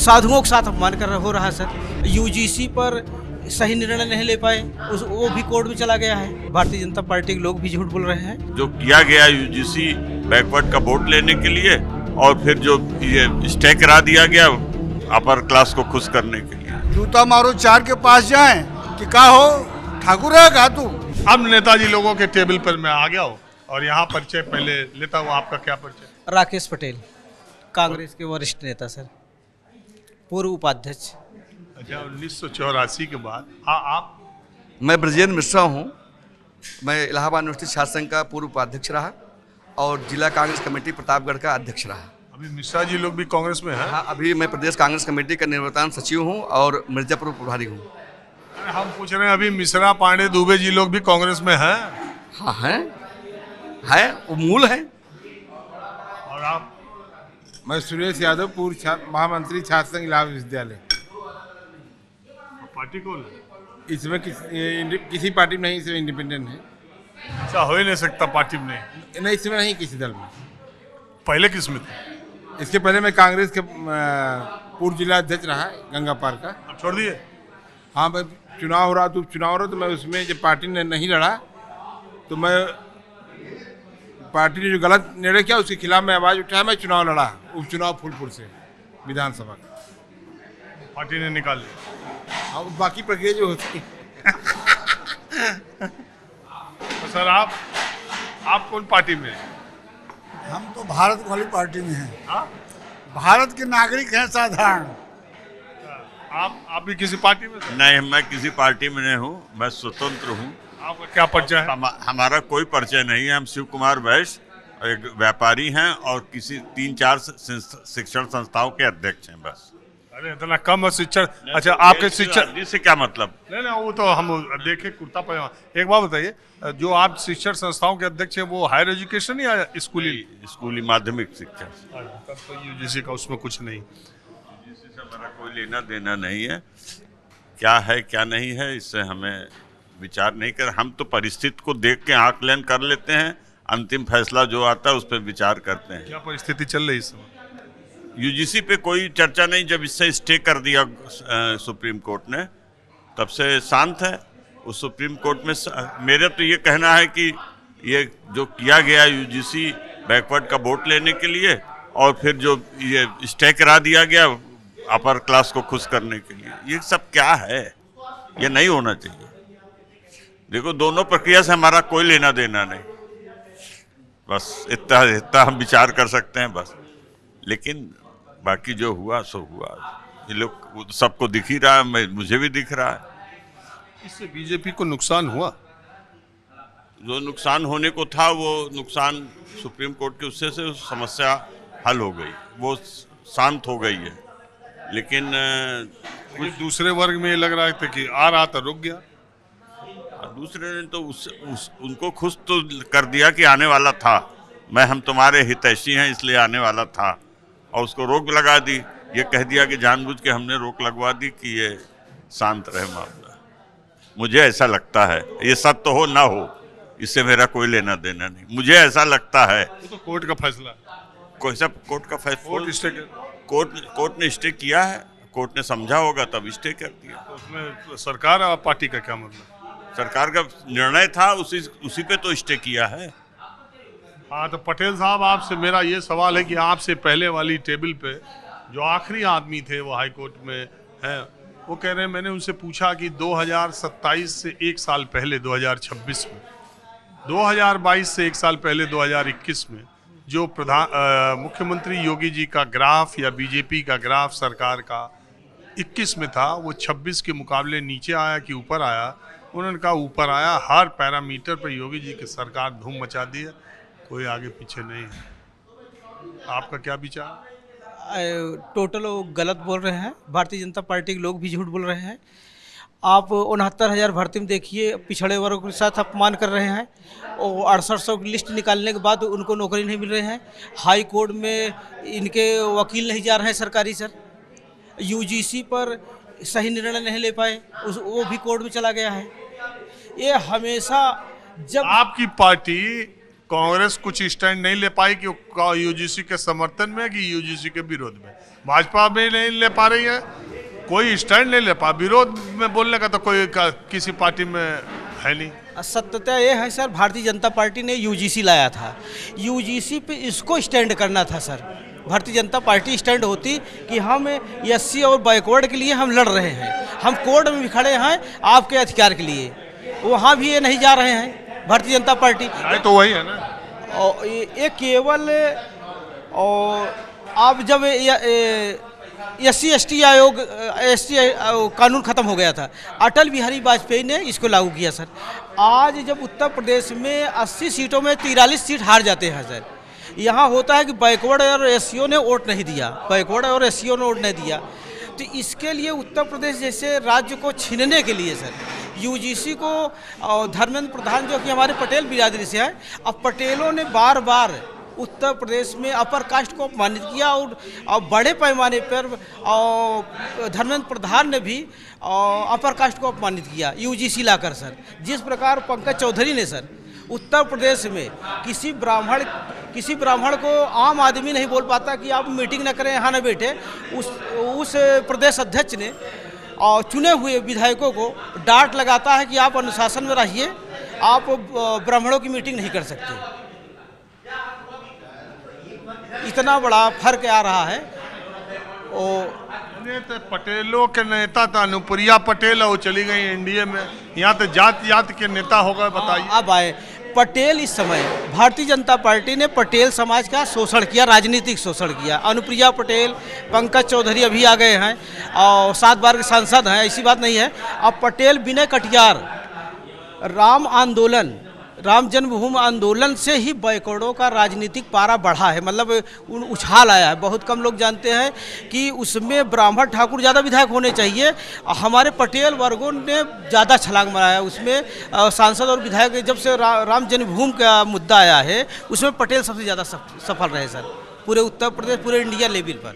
साधुओं के साथ अपमान कर हो रहा है सर। यूजीसी पर सही निर्णय नहीं ले पाए, वो भी कोर्ट में चला गया है। भारतीय जनता पार्टी के लोग भी झूठ बोल रहे हैं। जो किया गया यूजीसी बैकवर्ड का वोट लेने के लिए, और फिर जो ये स्टे करा दिया गया अपर क्लास को खुश करने के लिए। जूता मारो चार के पास जाएं कि का हो ठाकुर है का तू। अब नेताजी लोगों के टेबल पर मैं आ गया हूँ और यहाँ परिचय पहले लेता हूँ। आपका क्या परिचय? राकेश पटेल, कांग्रेस के वरिष्ठ नेता सर, पूर्व उपाध्यक्ष। अच्छा, 1984 के बाद आप? मैं ब्रजेंद्र मिश्रा हूँ। मैं इलाहाबाद यूनिवर्सिटी छात्र संघ का पूर्व उपाध्यक्ष रहा और जिला कांग्रेस कमेटी प्रतापगढ़ का अध्यक्ष रहा। अभी मिश्रा जी लोग भी कांग्रेस में हैं? हाँ, अभी मैं प्रदेश कांग्रेस कमेटी का निवर्तमान सचिव हूँ और मिर्जापुर प्रभारी हूँ। हम पूछ रहे हैं, अभी मिश्रा, पांडे, दुबे जी लोग भी कांग्रेस में हैं? हाँ है, वो मूल है। और आप? मैं सुरेश यादव, पूर्व महामंत्री छात्र संघ इलाहाबाद विश्वविद्यालय। पार्टी कौन? इसमें किसी पार्टी में नहीं, इसमें इंडिपेंडेंट है। अच्छा, हो ही नहीं सकता पार्टी में? नहीं, इसमें नहीं, किसी दल में। पहले किस में थे? इसके पहले मैं कांग्रेस के पूर्व जिला अध्यक्ष रहा गंगा पार का। अब छोड़ दिए? हाँ, मैं चुनाव हो रहा तो मैं उसमें जब पार्टी ने नहीं लड़ा तो मैं पार्टी ने जो गलत निर्णय किया उसके खिलाफ मैं आवाज़ उठाया। मैं चुनाव लड़ा, उपचुनाव फूलपुर से विधानसभा का। पार्टी ने निकाल लिया? हाँ, बाकी प्रक्रिया जो होती है। तो सर आप कौन पार्टी में हैं? हम तो भारत वाली पार्टी में हैं। हाँ? भारत के नागरिक हैं साधारण। आप भी किसी पार्टी में थे? नहीं, मैं किसी पार्टी में नहीं हूँ, मैं स्वतंत्र हूँ। आपका क्या परिचय है? हमारा कोई परिचय नहीं है। हम शिव कुमार वैश्य एक व्यापारी हैं और किसी 3-4 शिक्षण संस्थाओं के अध्यक्ष हैं बस। अरे इतना कम शिक्षण? अच्छा, आपके शिक्षण से क्या मतलब? नहीं, वो तो हम देखे कुर्ता पजामा। एक बात बताइए, जो आप शिक्षण संस्थाओं के अध्यक्ष हैं वो हायर एजुकेशन या स्कूली माध्यमिक शिक्षा। तब तो यूजीसी का उसमें कुछ नहीं। यूजीसी से हमारा कोई लेना देना नहीं है। क्या है क्या नहीं है इससे हमें विचार नहीं कर। हम तो परिस्थिति को देख के आकलन कर लेते हैं, अंतिम फैसला जो आता है उस पर विचार करते हैं। क्या परिस्थिति चल रही है इस समय? यूजीसी पे कोई चर्चा नहीं। जब इससे स्टे कर दिया सुप्रीम कोर्ट ने, तब से शांत है। उस सुप्रीम कोर्ट में मेरा तो ये कहना है कि ये जो किया गया यूजीसी बैकवर्ड का वोट लेने के लिए, और फिर जो ये स्टे करा दिया गया अपर क्लास को खुश करने के लिए, ये सब क्या है? ये नहीं होना चाहिए। देखो, दोनों प्रक्रिया से हमारा कोई लेना देना नहीं। बस इतना हम विचार कर सकते हैं बस। लेकिन बाकी जो हुआ सो हुआ। ये लोग सबको दिख ही रहा है, मुझे भी दिख रहा है। इससे बीजेपी को नुकसान हुआ? जो नुकसान होने को था वो नुकसान सुप्रीम कोर्ट के उससे से समस्या हल हो गई, वो शांत हो गई है। लेकिन कुछ दूसरे वर्ग में ये लग रहा था कि आ रहा था, रुक गया। दूसरे ने तो उनको खुश तो कर दिया कि आने वाला था, हम तुम्हारे हितैषी हैं इसलिए आने वाला था, और उसको रोक लगा दी। ये कह दिया कि जानबूझ के हमने रोक लगवा दी कि ये शांत रहे मामला। मुझे ऐसा लगता है, ये सत्य तो हो ना हो, इससे मेरा कोई लेना देना नहीं। मुझे ऐसा लगता है। वो तो कोर्ट का फैसला है। कोई सब कोर्ट का फैसला, कोर्ट ने स्टे किया है। कोर्ट ने समझा होगा तब स्टे कर दिया। तो उसमें सरकार और पार्टी का क्या मतलब? सरकार का निर्णय था, उसी पे तो स्टे किया है। हाँ, तो पटेल साहब, आपसे मेरा ये सवाल है कि आपसे पहले वाली टेबल पे जो आखिरी आदमी थे वो हाई कोर्ट में हैं, वो कह रहे हैं, मैंने उनसे पूछा कि 2027 से एक साल पहले 2026 में, 2022 से एक साल पहले 2021 में जो मुख्यमंत्री योगी जी का ग्राफ या बीजेपी का ग्राफ सरकार का 21 में था, वो 26 के मुकाबले नीचे आया कि ऊपर आया? उन्होंने कहा ऊपर आया। हर पैरामीटर पर योगी जी की सरकार धूम मचा दी है, कोई आगे पीछे नहीं है। आपका क्या विचार? टोटल वो गलत बोल रहे हैं। भारतीय जनता पार्टी के लोग भी झूठ बोल रहे हैं। आप 69,000 भर्ती में देखिए, पिछड़े वर्ग के साथ अपमान कर रहे हैं। और 6800 की लिस्ट निकालने के बाद उनको नौकरी नहीं मिल रही है। हाई कोर्ट में इनके वकील नहीं जा रहे हैं सरकारी सर। यूजीसी पर सही निर्णय नहीं ले पाए, वो भी कोर्ट में चला गया है। ये हमेशा जब आपकी पार्टी कांग्रेस कुछ स्टैंड नहीं ले पाई कि यूजीसी के समर्थन में कि यूजीसी के विरोध में। भाजपा भी नहीं ले पा रही है, कोई स्टैंड नहीं ले पा, विरोध में बोलने का तो कोई किसी पार्टी में है नहीं। सत्यता ये है सर, भारतीय जनता पार्टी ने यूजीसी लाया था, यूजीसी पे इसको स्टैंड करना था sir. Bharatiya Janata party stand होती कि हम एससी और बैकवर्ड के लिए हम लड़ रहे हैं, हम कोर्ट में भी खड़े हैं आपके अधिकार के लिए, वहाँ भी ये नहीं जा रहे हैं भारतीय जनता पार्टी। तो वही है ना, और ये केवल और आप जब SC ST आयोग ST कानून ख़त्म हो गया था, अटल बिहारी वाजपेयी ने इसको लागू किया सर। आज जब उत्तर प्रदेश में 80 सीटों में 43 सीट हार जाते हैं सर, यहाँ होता है कि बैकवर्ड और SCO ने वोट नहीं दिया, बैकवर्ड और SCO ने वोट नहीं दिया, तो इसके लिए उत्तर प्रदेश जैसे राज्य को छीनने के लिए सर यूजीसी को धर्मेंद्र प्रधान जो कि हमारे पटेल बिरादरी से हैं, अब पटेलों ने बार बार उत्तर प्रदेश में अपर कास्ट को अपमानित किया और बड़े पैमाने पर धर्मेंद्र प्रधान ने भी अपर कास्ट को अपमानित किया यूजीसी लाकर सर। जिस प्रकार पंकज चौधरी ने सर उत्तर प्रदेश में किसी ब्राह्मण को आम आदमी नहीं बोल पाता कि आप मीटिंग न करें, यहाँ न बैठे, उस प्रदेश अध्यक्ष ने और चुने हुए विधायकों को डांट लगाता है कि आप अनुशासन में रहिए, आप ब्राह्मणों की मीटिंग नहीं कर सकते। इतना बड़ा फर्क आ रहा है। तो पटेलों के नेता था अनुप्रिया पटेल, वो चली गई एनडीए में, यहाँ तो जात के नेता हो गए। बताइए अब आए पटेल, इस समय भारतीय जनता पार्टी ने पटेल समाज का शोषण किया, राजनीतिक शोषण किया। अनुप्रिया पटेल, पंकज चौधरी अभी आ गए हैं और 7 बार के सांसद हैं, ऐसी बात नहीं है। अब पटेल विनय कटियार राम जन्मभूमि आंदोलन से ही बैकवर्डों का राजनीतिक पारा बढ़ा है, मतलब उछाल आया है। बहुत कम लोग जानते हैं कि उसमें ब्राह्मण ठाकुर ज़्यादा विधायक होने चाहिए, हमारे पटेल वर्गों ने ज़्यादा छलांग मारा उसमें। सांसद और विधायक जब से राम जन्मभूमि का मुद्दा आया है, उसमें पटेल सबसे ज़्यादा सफल रहे सर, पूरे उत्तर प्रदेश, पूरे इंडिया लेवल पर।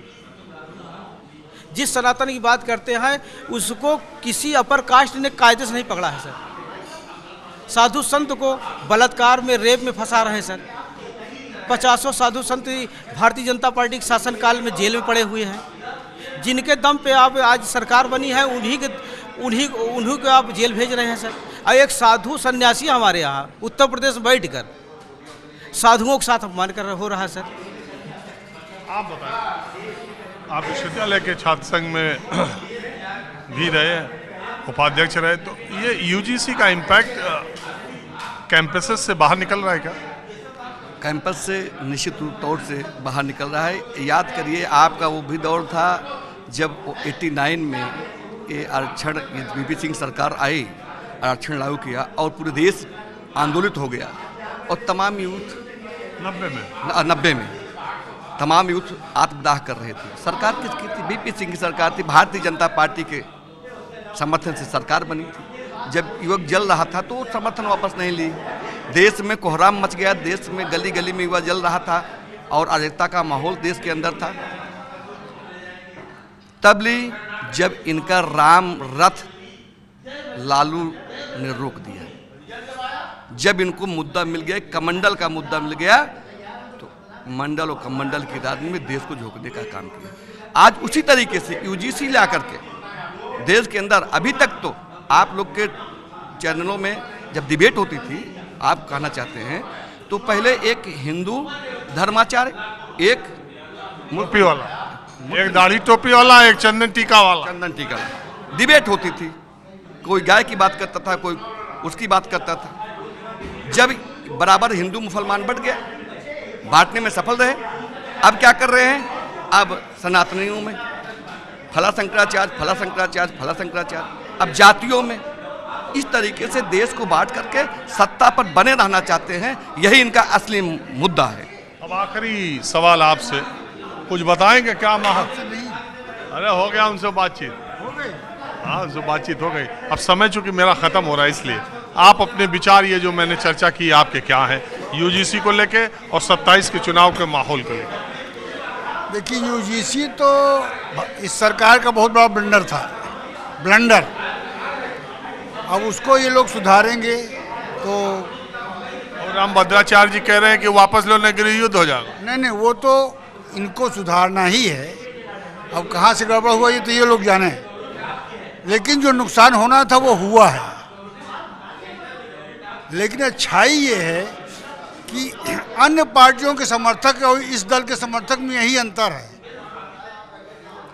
जिस सनातन की बात करते हैं उसको किसी अपर कास्ट ने कायदे से नहीं पकड़ा है सर। साधु संत को बलात्कार में, रेप में फंसा रहे हैं सर। 50 साधु संत भारतीय जनता पार्टी के शासनकाल में जेल में पड़े हुए हैं, जिनके दम पे आप आज सरकार बनी है, उन्हीं को आप जेल भेज रहे हैं सर। और एक साधु सन्यासी हमारे यहाँ उत्तर प्रदेश में बैठकर साधुओं के साथ अपमान हो रहा है सर। आप बताएं, आप विश्वविद्यालय के छात्र संघ में भी रहे, उपाध्यक्ष रहे, तो ये यूजीसी का इम्पैक्ट कैंपसेस से बाहर निकल रहा है क्या? कैंपस से निश्चित तौर से बाहर निकल रहा है। याद करिए, आपका वो भी दौर था जब 89 में ये आरक्षण, वीपी सिंह सरकार आई, आरक्षण लागू किया और पूरे देश आंदोलित हो गया और तमाम यूथ 90 में तमाम यूथ आत्मदाह कर रहे थे। सरकार किसकी थी? वीपी सिंह की सरकार थी, भारतीय जनता पार्टी के समर्थन से सरकार बनी थी। जब युवक जल रहा था तो समर्थन वापस नहीं ली, देश में कोहराम मच गया, देश में गली गली में युवा जल रहा था और अराजकता का माहौल देश के अंदर था। तब ली जब इनका राम रथ लालू ने रोक दिया, जब इनको मुद्दा मिल गया, कमंडल का मुद्दा मिल गया, तो मंडल और कमंडल की राजनीति में देश को झोंकने का काम किया। आज उसी तरीके से यूजीसी ला करके देश के अंदर, अभी तक तो आप लोग के चैनलों में जब डिबेट होती थी, आप कहना चाहते हैं, तो पहले एक हिंदू धर्माचार्य, एक टोपी वाला, एक दाढ़ी टोपी वाला, एक चंदन टीका वाला डिबेट होती थी। कोई गाय की बात करता था, कोई उसकी बात करता था। जब बराबर हिंदू मुसलमान बढ़ गया, बांटने में सफल रहे, अब क्या कर रहे हैं? अब सनातनियों में फला शंकराचार्य, अब जातियों में, इस तरीके से देश को बांट करके सत्ता पर बने रहना चाहते हैं। यही इनका असली मुद्दा है। अब आखिरी सवाल आपसे, कुछ बताएंगे क्या? अरे हो गया उनसे बातचीत, हाँ उनसे बातचीत हो गई। अब समय चूंकि मेरा ख़त्म हो रहा है, इसलिए आप अपने विचार, ये जो मैंने चर्चा की, आपके क्या हैं यूजीसी को लेके और 27 के चुनाव के माहौल को लेकर? देखिए, यूजीसी तो इस सरकार का बहुत बड़ा ब्लंडर। अब उसको ये लोग सुधारेंगे तो और राम भद्राचार्य जी कह रहे हैं कि वापस लो, नहीं गृह युद्ध हो जाएगा। नहीं नहीं, वो तो इनको सुधारना ही है। अब कहाँ से गड़बड़ हुआ ये तो ये लोग जाने, लेकिन जो नुकसान होना था वो हुआ है। लेकिन अच्छाई ये है कि अन्य पार्टियों के समर्थक और इस दल के समर्थक में यही अंतर है।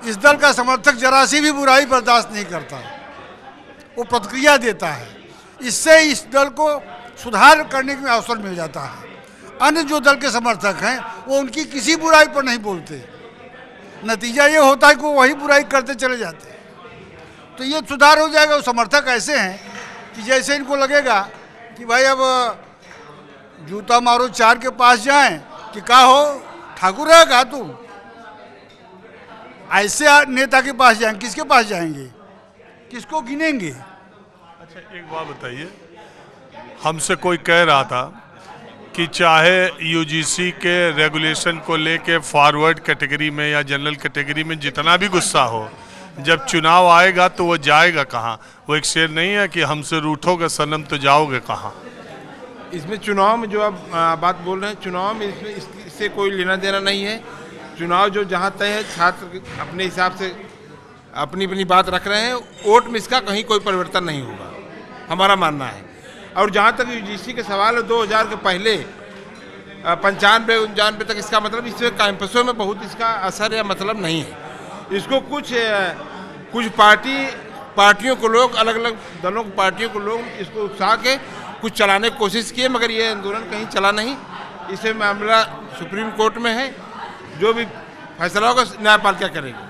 इस दल का समर्थक जरा सी भी बुराई बर्दाश्त नहीं करता, वो प्रतिक्रिया देता है। इससे इस दल को सुधार करने में अवसर मिल जाता है। अन्य जो दल के समर्थक हैं वो उनकी किसी बुराई पर नहीं बोलते, नतीजा ये होता है कि वो वही बुराई करते चले जाते हैं। तो ये सुधार हो जाएगा। वो समर्थक ऐसे हैं कि जैसे इनको लगेगा कि भाई अब जूता मारो चार के पास जाएं कि का हो ठाकुर है का तुम, ऐसे नेता के पास जाएंगे। किसके पास जाएंगे, किसको गिनेंगे? अच्छा एक बात बताइए, हमसे कोई कह रहा था कि चाहे यूजीसी के रेगुलेशन को लेके फॉरवर्ड कैटेगरी में या जनरल कैटेगरी में जितना भी गुस्सा हो, जब चुनाव आएगा तो वो जाएगा कहाँ? वो एक शेर नहीं है कि हमसे रूठोगे सनम तो जाओगे कहाँ? इसमें चुनाव में जो आप बात बोल रहे हैं, चुनाव में इसमें इससे कोई लेना देना नहीं है। चुनाव जो जहाँ तय है, छात्र अपने हिसाब से अपनी अपनी बात रख रहे हैं। वोट में इसका कहीं कोई परिवर्तन नहीं होगा, हमारा मानना है। और जहाँ तक यूजीसी के सवाल है, 2000 के पहले 95-99 तक, इसका मतलब इससे कैंपसों में बहुत इसका असर या मतलब नहीं है। इसको कुछ पार्टियों को लोग, अलग अलग दलों की पार्टियों को लोग इसको उकसा के कुछ चलाने की कोशिश किए, मगर ये आंदोलन कहीं चला नहीं। इसे मामला सुप्रीम कोर्ट में है, जो भी फैसला होगा न्यायपालिका करेगी।